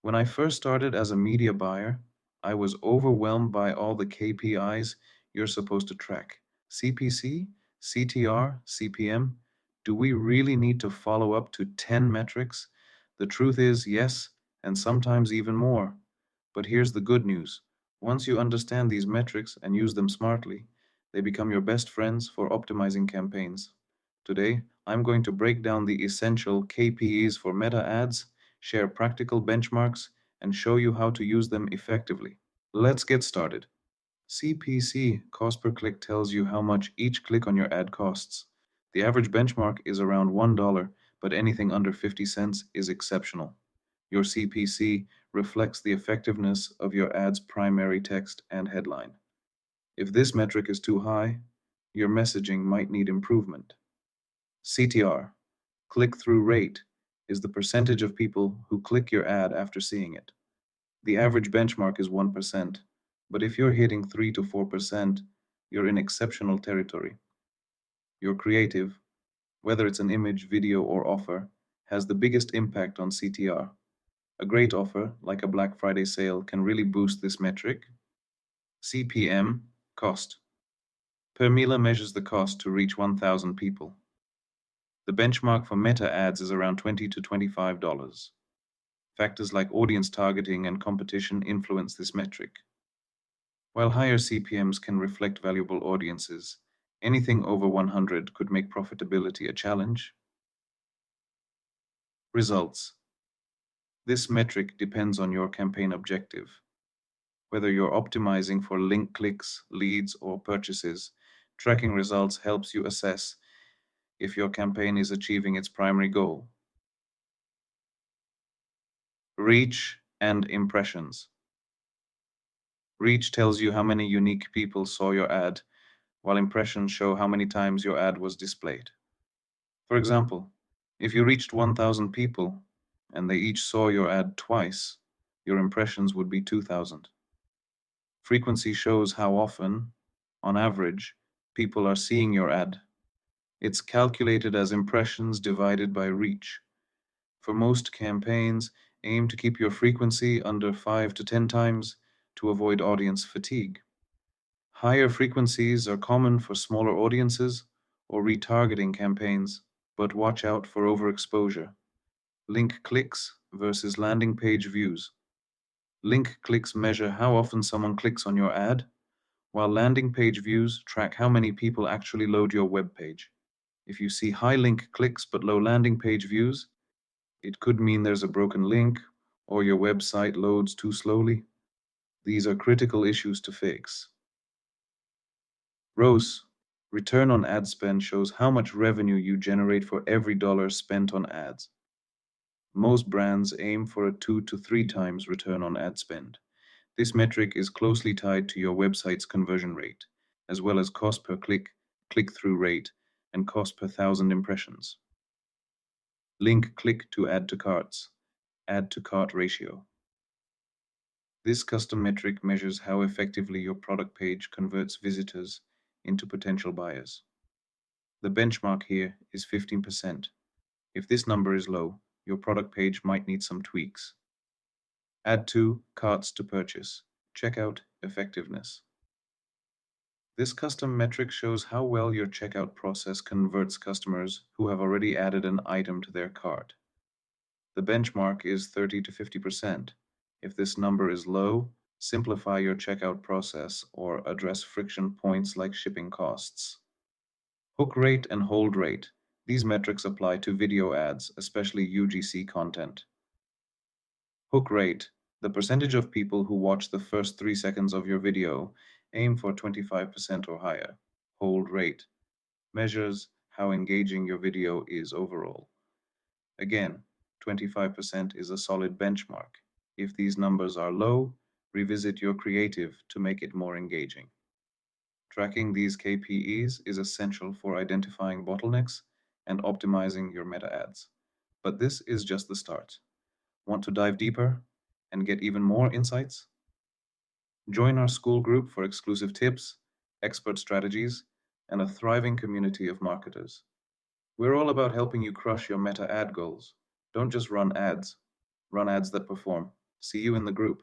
When I first started as a media buyer, I was overwhelmed by all the KPIs you're supposed to track. CPC, CTR, CPM. Do we really need to follow up to 10 metrics? The truth is, yes, and sometimes even more. But here's the good news. Once you understand these metrics and use them smartly, they become your best friends for optimizing campaigns. Today, I'm going to break down the essential KPIs for meta ads, share practical benchmarks, and show you how to use them effectively. Let's get started. CPC, cost per click, tells you how much each click on your ad costs. The average benchmark is around $1, but anything under 50 cents is exceptional. Your CPC reflects the effectiveness of your ad's primary text and headline. If this metric is too high, your messaging might need improvement. CTR, click through rate, is the percentage of people who click your ad after seeing it. The average benchmark is 1%, but if you're hitting 3 to 4%, you're in exceptional territory. Your creative, whether it's an image, video, or offer, has the biggest impact on CTR. A great offer, like a Black Friday sale, can really boost this metric. CPM, cost. Per Mille measures the cost to reach 1,000 people. The benchmark for meta ads is around $20 to $25. Factors like audience targeting and competition influence this metric. While higher CPMs can reflect valuable audiences, anything over 100 could make profitability a challenge. Results. This metric depends on your campaign objective. Whether you're optimizing for link clicks, leads, or purchases, tracking results helps you assess if your campaign is achieving its primary goal. Reach and impressions. Reach tells you how many unique people saw your ad, while impressions show how many times your ad was displayed. For example, if you reached 1,000 people and they each saw your ad twice, your impressions would be 2,000. Frequency shows how often, on average, people are seeing your ad. It's calculated as impressions divided by reach. For most campaigns, aim to keep your frequency under 5 to 10 times to avoid audience fatigue. Higher frequencies are common for smaller audiences or retargeting campaigns, but watch out for overexposure. Link clicks versus landing page views. Link clicks measure how often someone clicks on your ad, while landing page views track how many people actually load your web page. If you see high link clicks but low landing page views, it could mean there's a broken link or your website loads too slowly. These are critical issues to fix. ROAS, return on ad spend, shows how much revenue you generate for every dollar spent on ads. Most brands aim for a 2 to 3 times return on ad spend. This metric is closely tied to your website's conversion rate, as well as cost per click, click-through rate, and cost per thousand impressions. Link click to add to carts, add to cart ratio. This custom metric measures how effectively your product page converts visitors into potential buyers. The benchmark here is 15%. If this number is low, your product page might need some tweaks. Add to carts to purchase, checkout effectiveness. This custom metric shows how well your checkout process converts customers who have already added an item to their cart. The benchmark is 30 to 50%. If this number is low, simplify your checkout process or address friction points like shipping costs. Hook rate and hold rate. These metrics apply to video ads, especially UGC content. Hook rate, the percentage of people who watch the first 3 seconds of your video, aim for 25% or higher. Hold rate measures how engaging your video is overall. Again, 25% is a solid benchmark. If these numbers are low, revisit your creative to make it more engaging. Tracking these KPIs is essential for identifying bottlenecks and optimizing your meta ads. But this is just the start. Want to dive deeper and get even more insights? Join our Skool group for exclusive tips, expert strategies, and a thriving community of marketers. We're all about helping you crush your meta ad goals. Don't just run ads that perform. See you in the group.